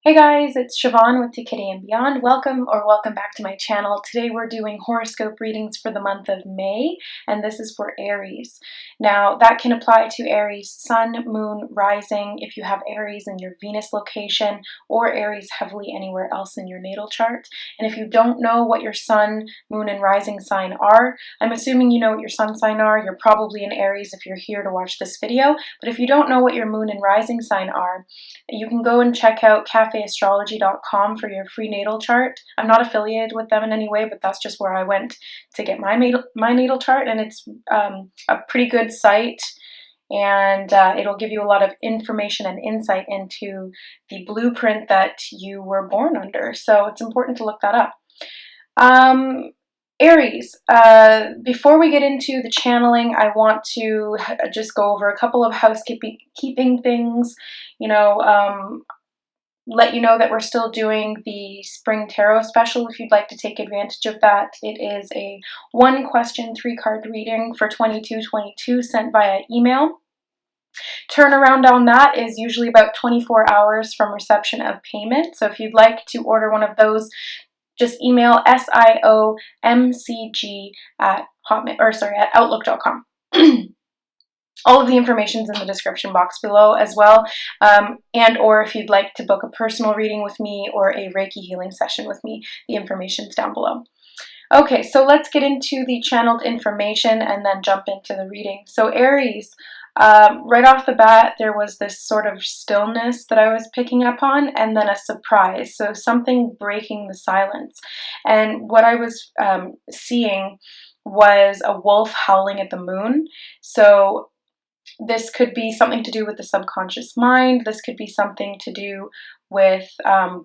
Hey guys, it's Siobhan with To Kitty and Beyond. Welcome back to my channel. Today we're doing horoscope readings for the month of May, and this is for Aries. Now that can apply to Aries sun, moon, rising, if you have Aries in your Venus location, or Aries heavily anywhere else in your natal chart. And if you don't know what your sun, moon, and rising sign are, I'm assuming you know what your sun sign are. You're probably in Aries if you're here to watch this video. But if you don't know what your moon and rising sign are, you can go and check out cafeastrology.com for your free natal chart. I'm not affiliated with them in any way, but that's just where I went to get my natal chart, and it's a pretty good site, and it'll give you a lot of information and insight into the blueprint that you were born under. So it's important to look that up. Aries, before we get into the channeling, I want to just go over a couple of housekeeping things. Let you know that we're still doing the Spring Tarot special if you'd like to take advantage of that. It is a 1-question, 3-card reading for $22.22 sent via email. Turnaround on that is usually about 24 hours from reception of payment. So if you'd like to order one of those, just email siomcg at outlook.com. All of the information is in the description box below as well, and or if you'd like to book a personal reading with me or a Reiki healing session with me, the information is down below. Okay, so let's get into the channeled information and then jump into the reading. So Aries, right off the bat, there was this sort of stillness that I was picking up on, and then a surprise, so something breaking the silence. And what I was seeing was a wolf howling at the moon. So this could be something to do with the subconscious mind. This could be something to do with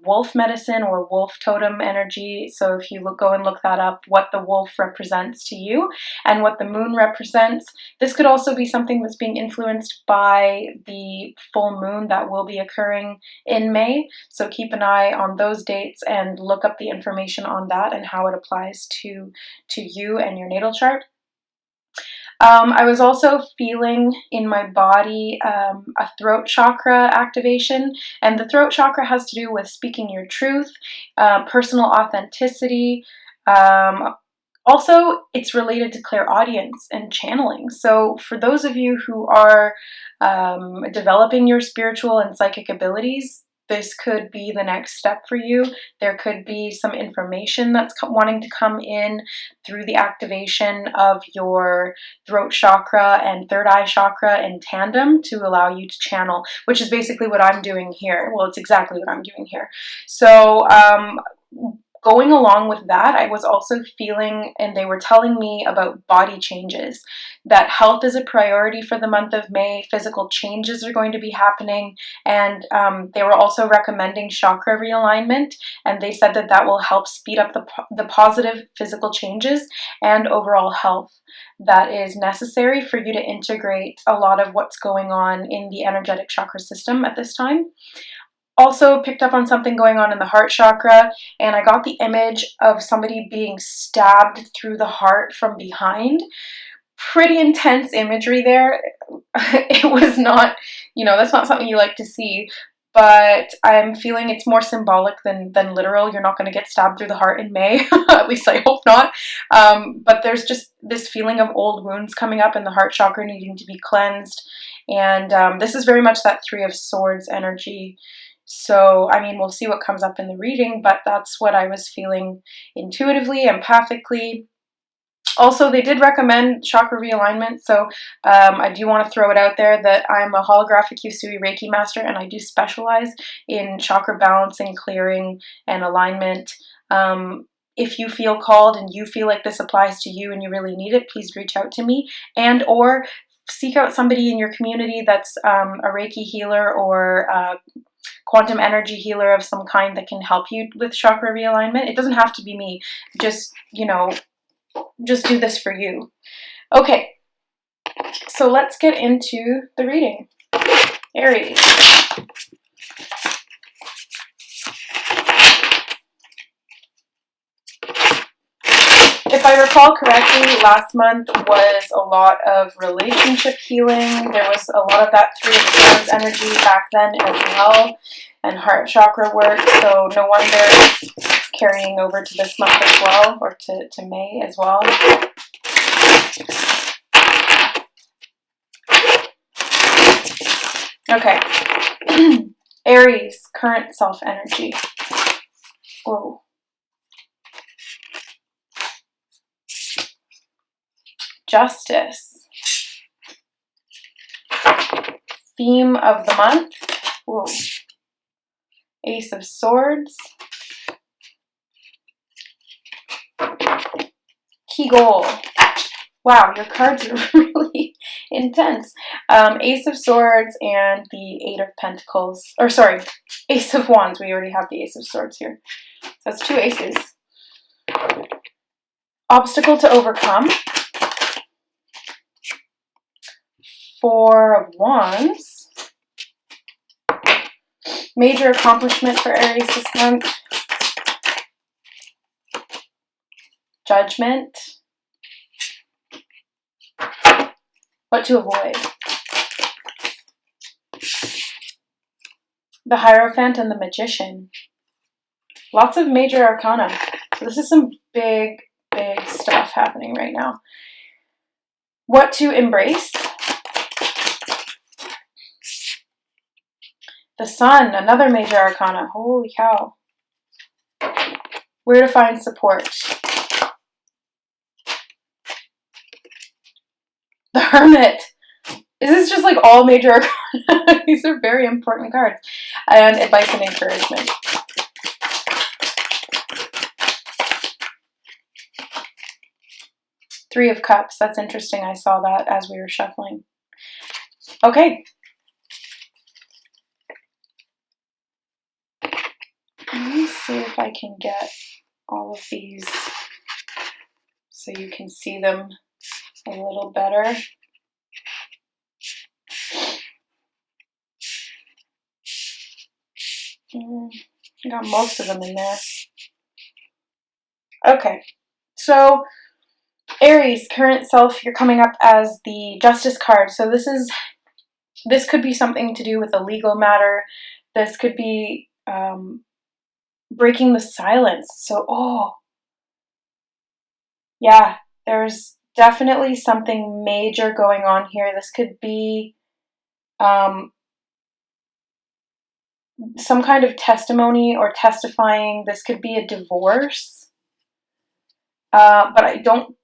wolf medicine or wolf totem energy. So if you go and look that up, what the wolf represents to you and what the moon represents. This could also be something that's being influenced by the full moon that will be occurring in May. So keep an eye on those dates and look up the information on that and how it applies to you and your natal chart. I was also feeling in my body a throat chakra activation, and the throat chakra has to do with speaking your truth, personal authenticity. Also, it's related to clairaudience and channeling. So for those of you who are developing your spiritual and psychic abilities, this could be the next step for you. There could be some information that's wanting to come in through the activation of your throat chakra and third eye chakra in tandem to allow you to channel, which is basically what I'm doing here. Well, it's exactly what I'm doing here. So going along with that, I was also feeling, and they were telling me about body changes, that health is a priority for the month of May. Physical changes are going to be happening, and they were also recommending chakra realignment, and they said that that will help speed up the positive physical changes and overall health that is necessary for you to integrate a lot of what's going on in the energetic chakra system at this time. Also picked up on something going on in the heart chakra, and I got the image of somebody being stabbed through the heart from behind. Pretty intense imagery there. It was not, that's not something you like to see, but I'm feeling it's more symbolic than literal. You're not going to get stabbed through the heart in May, at least I hope not. But there's just this feeling of old wounds coming up in the heart chakra needing to be cleansed, and this is very much that 3 of Swords energy. So, we'll see what comes up in the reading, but that's what I was feeling intuitively, empathically. Also, they did recommend chakra realignment, so I do want to throw it out there that I'm a holographic Usui Reiki master, and I do specialize in chakra balancing, clearing, and alignment. If you feel called and you feel like this applies to you and you really need it, please reach out to me, and or seek out somebody in your community that's a Reiki healer or quantum energy healer of some kind that can help you with chakra realignment. It doesn't have to be me. Just do this for you. Okay, so let's get into the reading. Aries. If I recall correctly, last month was a lot of relationship healing. There was a lot of that 3 of Swords energy back then as well. and heart chakra work. So no wonder it's carrying over to this month as well, or to May as well. Okay. Aries, current self energy. Whoa. Justice. Theme of the month. Whoa. Ace of Swords. Key goal. Wow, your cards are really intense. Ace of Swords and the Eight of Pentacles. Or sorry, Ace of Wands. We already have the Ace of Swords here. So that's 2 aces. Obstacle to overcome. 4 of Wands. Major accomplishment for Aries this month. Judgment. What to avoid. The Hierophant and the Magician. Lots of major arcana. So this is some big stuff happening right now. What to embrace. The Sun, another major arcana. Holy cow. Where to find support. The Hermit. Is this just like all major arcana? These are very important cards. And advice and encouragement. Three of Cups. That's interesting. I saw that as we were shuffling. Okay. Let me see if I can get all of these so you can see them a little better. I got most of them in there. Okay, so Aries, current self, you're coming up as the Justice card. So this could be something to do with a legal matter. This could be breaking the silence. So, yeah, there's definitely something major going on here. This could be some kind of testimony or testifying. This could be a divorce. But I don't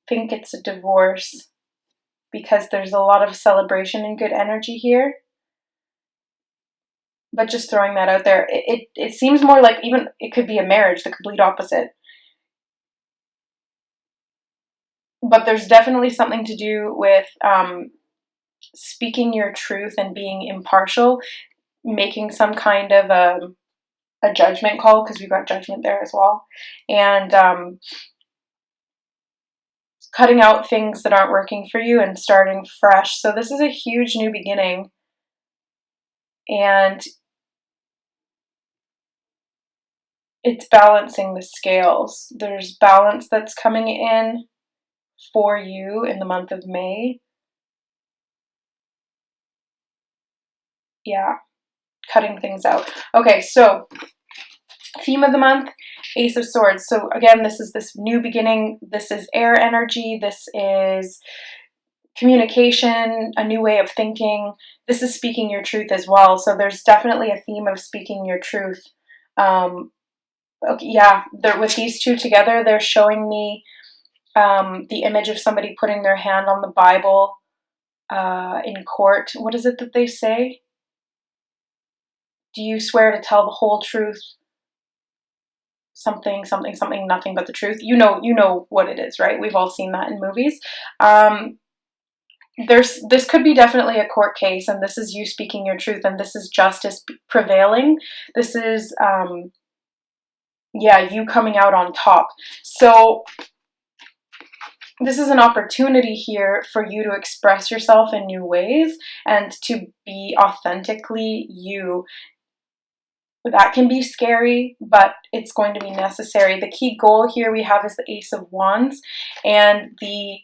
think it's a divorce because there's a lot of celebration and good energy here. But just throwing that out there, it seems more like even it could be a marriage, the complete opposite. But there's definitely something to do with speaking your truth and being impartial, making some kind of a judgment call, because we've got judgment there as well, and cutting out things that aren't working for you and starting fresh. So this is a huge new beginning, and it's balancing the scales. There's balance that's coming in for you in the month of May. Yeah, cutting things out. Okay, so theme of the month, Ace of Swords. So again, this is this new beginning. This is air energy. This is communication, a new way of thinking. This is speaking your truth as well. So there's definitely a theme of speaking your truth. Okay, yeah, with these two together, they're showing me the image of somebody putting their hand on the Bible in court. What is it that they say? Do you swear to tell the whole truth? Something, something, something, nothing but the truth. You know what it is, right? We've all seen that in movies. This could be definitely a court case, and this is you speaking your truth, and this is justice prevailing. This is, yeah, you coming out on top. So this is an opportunity here for you to express yourself in new ways and to be authentically you. That can be scary, but it's going to be necessary. The key goal here we have is the Ace of Wands, and the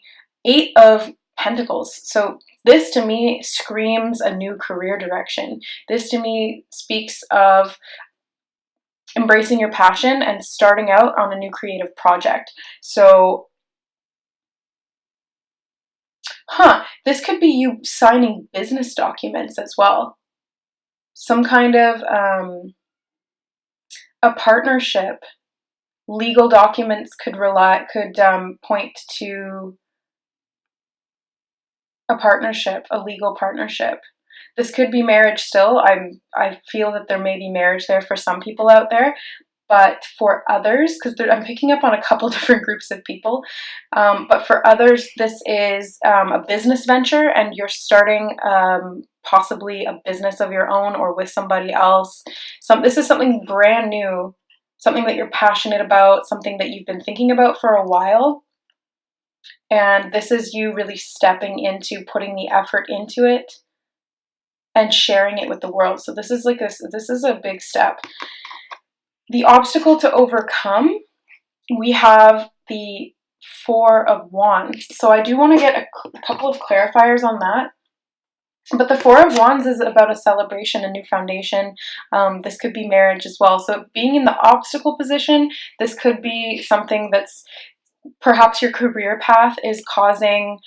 Eight of Pentacles. So this to me screams a new career direction. This to me speaks of embracing your passion and starting out on a new creative project. So, this could be you signing business documents as well. Some kind of a partnership. Legal documents could point to a partnership, a legal partnership. This could be marriage still. I feel that there may be marriage there for some people out there, but for others, because I'm picking up on a couple different groups of people, but for others, this is a business venture, and you're starting possibly a business of your own or with somebody else. This is something brand new, something that you're passionate about, something that you've been thinking about for a while. And this is you really stepping into putting the effort into it and sharing it with the world. So this is a big step. The obstacle to overcome, we have the Four of Wands. So I do want to get a couple of clarifiers on that. But the Four of Wands is about a celebration, a new foundation. This could be marriage as well. So being in the obstacle position, this could be something that's perhaps your career path is causing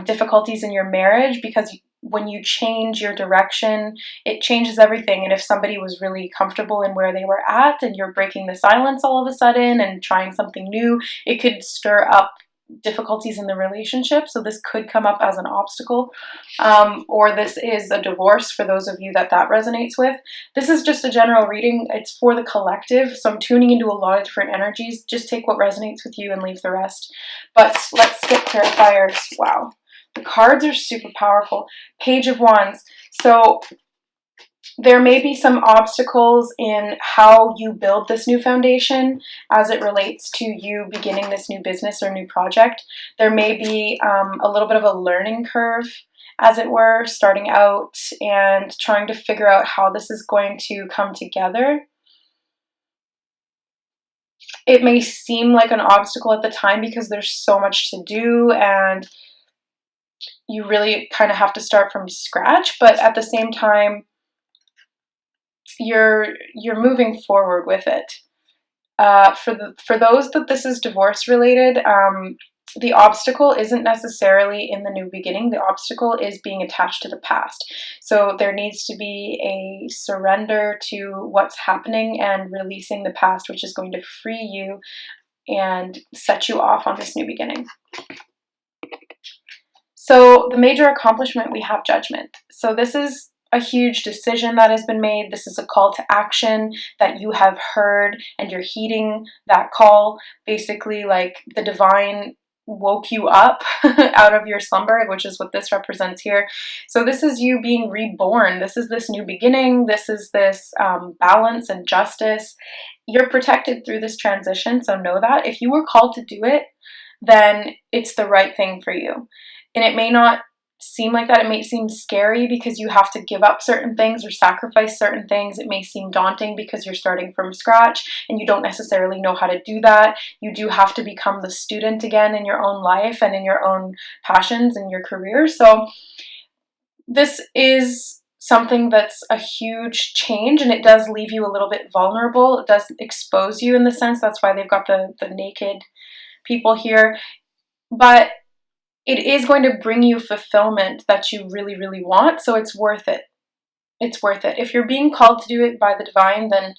difficulties in your marriage, because when you change your direction, it changes everything. And if somebody was really comfortable in where they were at and you're breaking the silence all of a sudden and trying something new, it could stir up difficulties in the relationship. So this could come up as an obstacle, or this is a divorce for those of you that resonates with. This is just a general reading. It's for the collective, so I'm tuning into a lot of different energies. Just take what resonates with you and leave the rest. But let's get clarifiers. Wow, the cards are super powerful. Page of Wands. So there may be some obstacles in how you build this new foundation as it relates to you beginning this new business or new project. There may be a little bit of a learning curve, as it were, starting out and trying to figure out how this is going to come together. It may seem like an obstacle at the time because there's so much to do and you really kind of have to start from scratch, but at the same time, you're moving forward with it. For those that this is divorce related, the obstacle isn't necessarily in the new beginning. The obstacle is being attached to the past. So there needs to be a surrender to what's happening and releasing the past, which is going to free you and set you off on this new beginning. So the major accomplishment, we have Judgment. So this is a huge decision that has been made. This is a call to action that you have heard and you're heeding that call. Basically, like the divine woke you up out of your slumber, which is what this represents here. So this is you being reborn. This is this new beginning. This is this balance and justice. You're protected through this transition, so know that. If you were called to do it, then it's the right thing for you. And it may not seem like that. It may seem scary because you have to give up certain things or sacrifice certain things. It may seem daunting because you're starting from scratch and you don't necessarily know how to do that. You do have to become the student again in your own life and in your own passions and your career. So this is something that's a huge change, and it does leave you a little bit vulnerable. It does expose you in the sense. That's why they've got the naked people here. But it is going to bring you fulfillment that you really, really want. So it's worth it. It's worth it. If you're being called to do it by the divine, then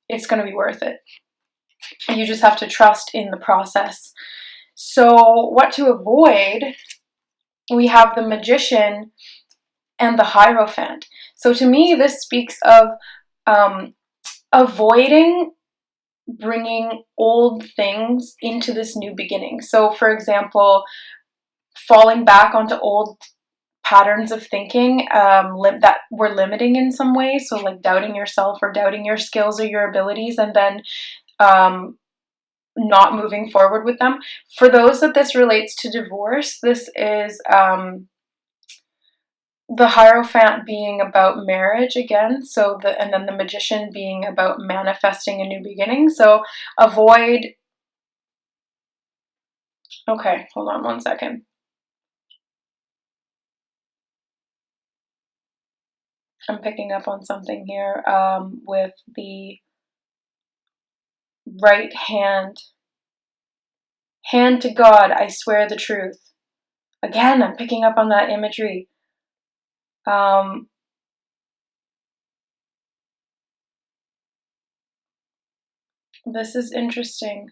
it's going to be worth it. You just have to trust in the process. So what to avoid? We have the Magician and the Hierophant. So to me, this speaks of avoiding bringing old things into this new beginning. So for example, falling back onto old patterns of thinking that were limiting in some way. So like doubting yourself or doubting your skills or your abilities, and then not moving forward with them. For those that this relates to divorce, this is the Hierophant being about marriage again. So and then the Magician being about manifesting a new beginning. So avoid. Okay, hold on one second. I'm picking up on something here with the right hand. Hand to God, I swear the truth. Again, I'm picking up on that imagery. This is interesting.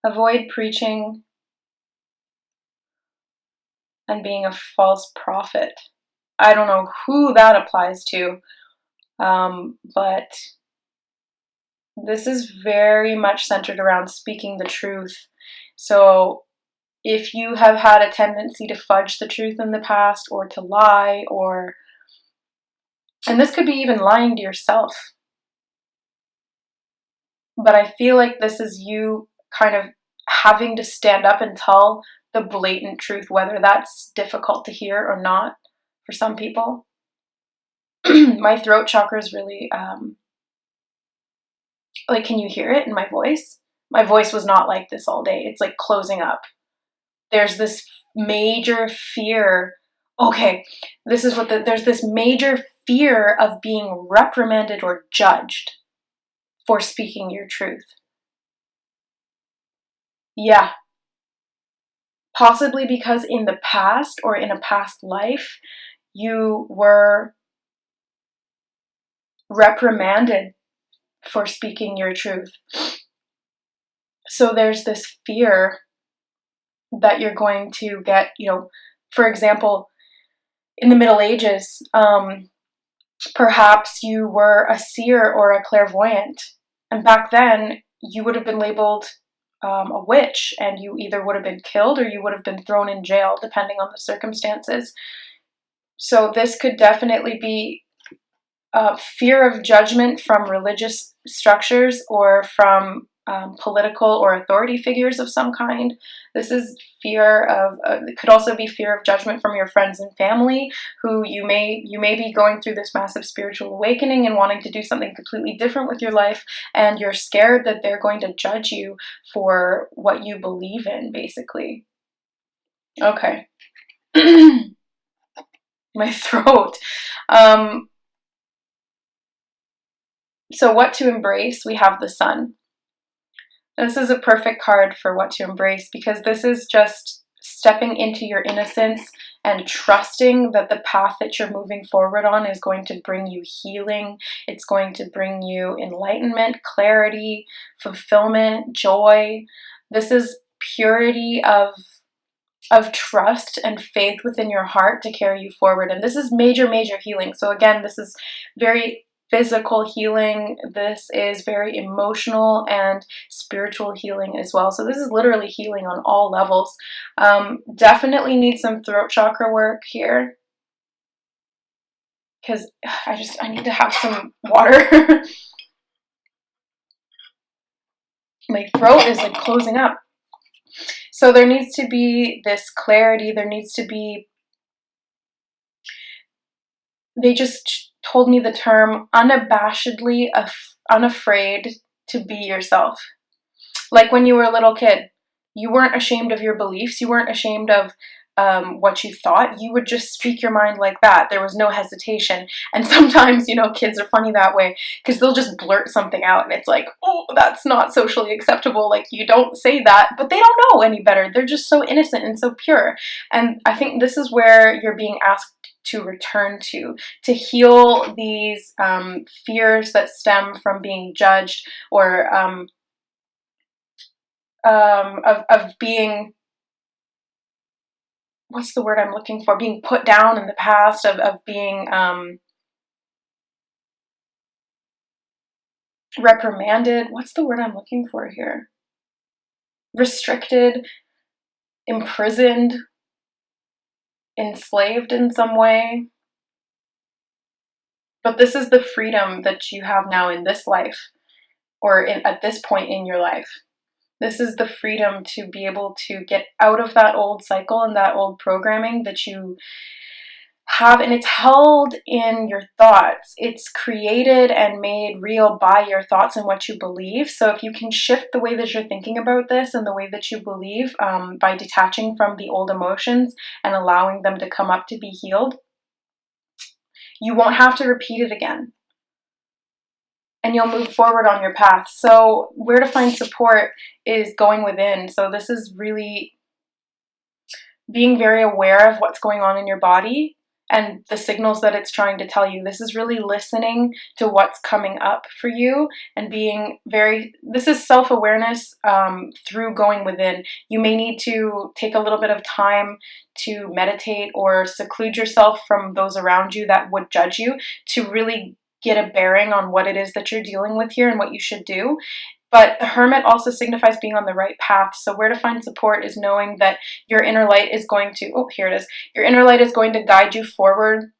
Avoid preaching and being a false prophet. I don't know who that applies to, but this is very much centered around speaking the truth. So if you have had a tendency to fudge the truth in the past or to lie, and this could be even lying to yourself, but I feel like this is you kind of having to stand up and tell the blatant truth, whether that's difficult to hear or not for some people. My throat chakra is really, like, can you hear it in my voice? My voice was not like this all day. It's like closing up. There's this major fear. Okay, this is what there's this major fear of being reprimanded or judged for speaking your truth. Yeah. Possibly because in the past or in a past life, you were reprimanded for speaking your truth. So there's this fear that you're going to get, for example, in the Middle Ages, perhaps you were a seer or a clairvoyant. And back then, you would have been labeled a witch, and you either would have been killed or you would have been thrown in jail, depending on the circumstances. So this could definitely be fear of judgment from religious structures or from political or authority figures of some kind. This is fear of, it could also be fear of judgment from your friends and family, who you may be going through this massive spiritual awakening and wanting to do something completely different with your life, and you're scared that they're going to judge you for what you believe in, basically. Okay. My throat. So what to embrace? We have the Sun. This is a perfect card for what to embrace, because this is just stepping into your innocence and trusting that the path that you're moving forward on is going to bring you healing. It's going to bring you enlightenment, clarity, fulfillment, joy. This is purity of trust and faith within your heart to carry you forward. And this is major, major healing. So again, this is very physical healing. This is very emotional and spiritual healing as well. So this is literally healing on all levels. Definitely need some throat chakra work here, because I need to have some water. My throat is like closing up. So there needs to be this clarity. There needs to be, they just told me the term unabashedly unafraid to be yourself. Like when you were a little kid, you weren't ashamed of your beliefs. You weren't ashamed of what you thought. You would just speak your mind like that. There was no hesitation. And sometimes, kids are funny that way, because they'll just blurt something out and it's like, oh, that's not socially acceptable. Like, you don't say that, but they don't know any better. They're just so innocent and so pure. And I think this is where you're being asked to return to heal these fears that stem from being judged, or of being, what's the word I'm looking for? Being put down in the past, of being reprimanded. What's the word I'm looking for here? Restricted, imprisoned, enslaved in some way. But this is the freedom that you have now in this life, or at this point in your life. This is the freedom to be able to get out of that old cycle and that old programming that you and it's held in your thoughts. It's created and made real by your thoughts and what you believe. So if you can shift the way that you're thinking about this and the way that you believe, by detaching from the old emotions and allowing them to come up to be healed, you won't have to repeat it again. And you'll move forward on your path. So where to find support is going within. So this is really being very aware of what's going on in your body and the signals that it's trying to tell you. This is really listening to what's coming up for you and this is self-awareness through going within. You may need to take a little bit of time to meditate or seclude yourself from those around you that would judge you to really get a bearing on what it is that you're dealing with here and what you should do. But the Hermit also signifies being on the right path. So where to find support is knowing that your inner light is going to, here it is. Your inner light is going to guide you forward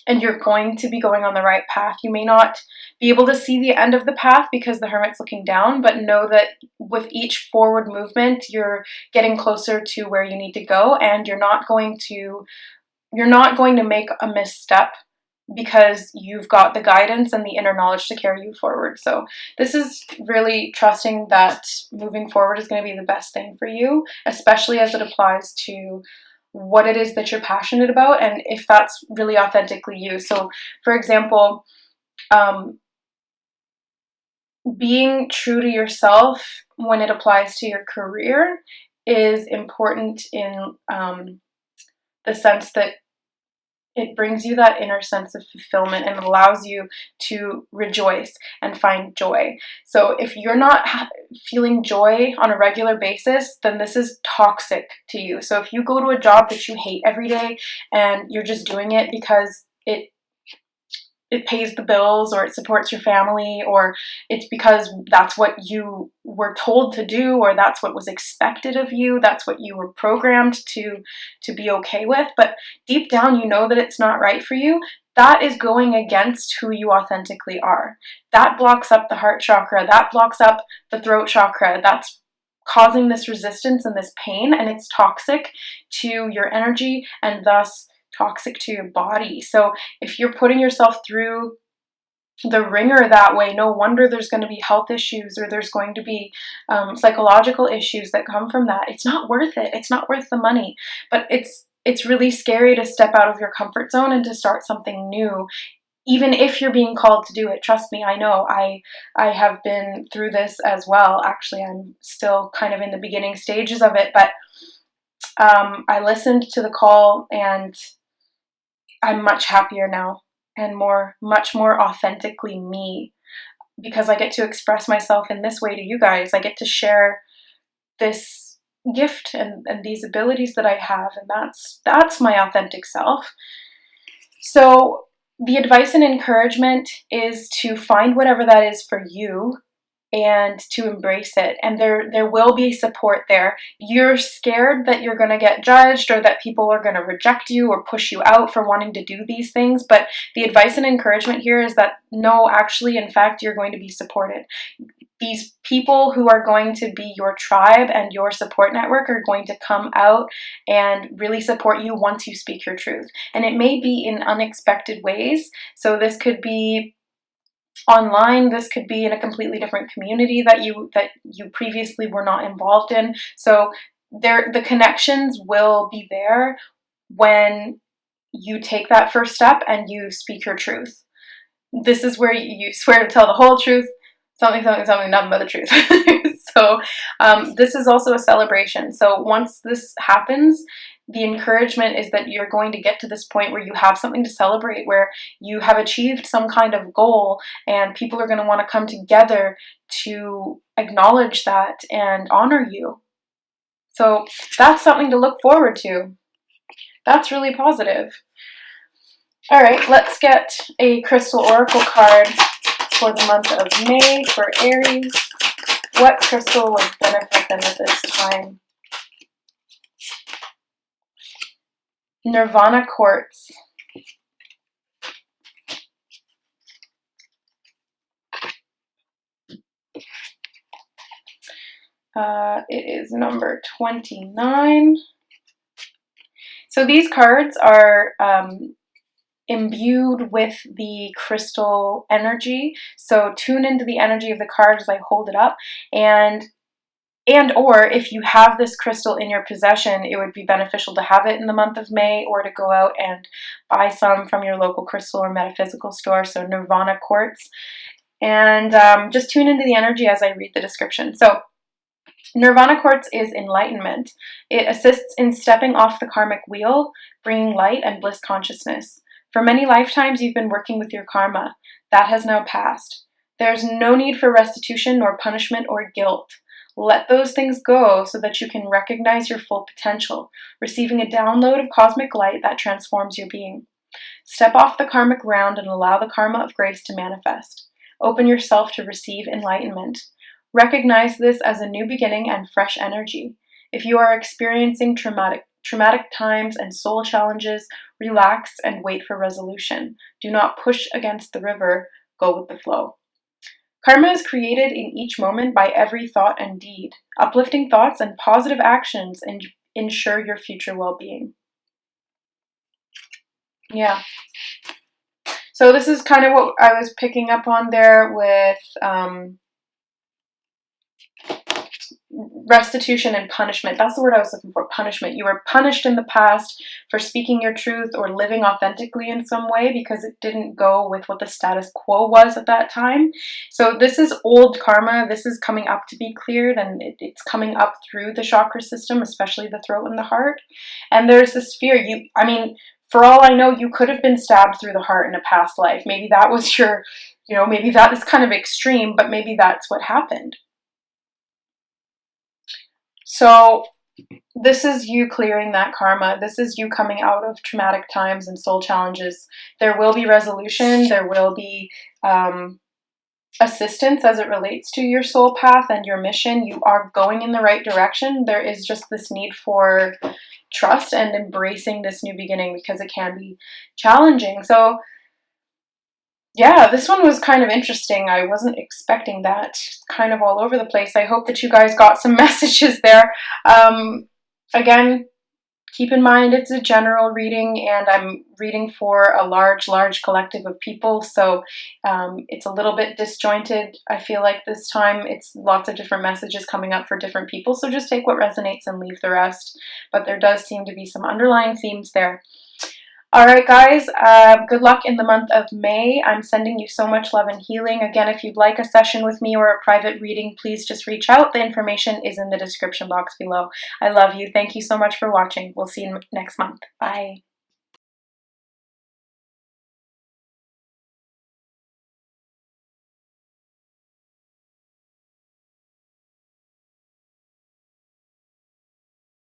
and you're going to be going on the right path. You may not be able to see the end of the path because the Hermit's looking down, but know that with each forward movement, you're getting closer to where you need to go, and you're not going to make a misstep because you've got the guidance and the inner knowledge to carry you forward. So this is really trusting that moving forward is going to be the best thing for you, especially as it applies to what it is that you're passionate about and if that's really authentically you. So for example, being true to yourself when it applies to your career is important in the sense that it brings you that inner sense of fulfillment and allows you to rejoice and find joy. So if you're not feeling joy on a regular basis, then this is toxic to you. So if you go to a job that you hate every day and you're just doing it because it pays the bills or it supports your family, or it's because that's what you were told to do, or that's what was expected of you, that's what you were programmed to be okay with, but deep down you know that it's not right for you, that is going against who you authentically are. That blocks up the heart chakra, that blocks up the throat chakra, that's causing this resistance and this pain, and it's toxic to your energy and thus toxic to your body. So if you're putting yourself through the ringer that way, no wonder there's going to be health issues or there's going to be psychological issues that come from that. It's not worth it. It's not worth the money. But it's really scary to step out of your comfort zone and to start something new, even if you're being called to do it. Trust me, I know. I have been through this as well. Actually, I'm still kind of in the beginning stages of it, but I listened to the call and I'm much happier now and much more authentically me, because I get to express myself in this way to you guys. I get to share this gift and these abilities that I have, and that's my authentic self. So the advice and encouragement is to find whatever that is for you and to embrace it. And there will be support there. You're scared that you're going to get judged or that people are going to reject you or push you out for wanting to do these things. But the advice and encouragement here is that no, actually, in fact, you're going to be supported. These people who are going to be your tribe and your support network are going to come out and really support you once you speak your truth. And it may be in unexpected ways. So this could be online, this could be in a completely different community that you previously were not involved in. So the connections will be there when you take that first step and you speak your truth. This is where you swear to tell the whole truth, something, nothing but the truth. So this is also a celebration. So once this happens, the encouragement is that you're going to get to this point where you have something to celebrate, where you have achieved some kind of goal, and people are going to want to come together to acknowledge that and honor you. So that's something to look forward to. That's really positive. All right, let's get a crystal oracle card for the month of May for Aries. What crystal would benefit them at this time? Nirvana quartz. It is number 29. So these cards are imbued with the crystal energy. So tune into the energy of the card as I hold it up, and or if you have this crystal in your possession, it would be beneficial to have it in the month of May, or to go out and buy some from your local crystal or metaphysical store, so Nirvana quartz. And just tune into the energy as I read the description. So Nirvana quartz is enlightenment. It assists in stepping off the karmic wheel, bringing light and bliss consciousness. For many lifetimes, you've been working with your karma. That has now passed. There's no need for restitution, nor punishment, or guilt. Let those things go so that you can recognize your full potential, receiving a download of cosmic light that transforms your being. Step off the karmic round and allow the karma of grace to manifest. Open yourself to receive enlightenment. Recognize this as a new beginning and fresh energy. If you are experiencing traumatic times and soul challenges, relax and wait for resolution. Do not push against the river. Go with the flow. Karma is created in each moment by every thought and deed. Uplifting thoughts and positive actions ensure your future well-being. Yeah. So this is kind of what I was picking up on there with restitution and punishment. That's the word I was looking for, punishment. You were punished in the past for speaking your truth or living authentically in some way because it didn't go with what the status quo was at that time. So this is old karma. This is coming up to be cleared, and it's coming up through the chakra system, especially the throat and the heart. And there's this fear. For all I know, you could have been stabbed through the heart in a past life. Maybe that was your, maybe that is kind of extreme, but maybe that's what happened. So this is you clearing that karma. This is you coming out of traumatic times and soul challenges. There will be resolution. There will be assistance as it relates to your soul path and your mission. You are going in the right direction. There is just this need for trust and embracing this new beginning because it can be challenging. So yeah, this one was kind of interesting. I wasn't expecting that. It's kind of all over the place. I hope that you guys got some messages there. Again, keep in mind it's a general reading, and I'm reading for a large collective of people, so it's a little bit disjointed. I feel like this time it's lots of different messages coming up for different people, so just take what resonates and leave the rest. But there does seem to be some underlying themes there. All right, guys, good luck in the month of May. I'm sending you so much love and healing. Again, if you'd like a session with me or a private reading, please just reach out. The information is in the description box below. I love you. Thank you so much for watching. We'll see you next month. Bye.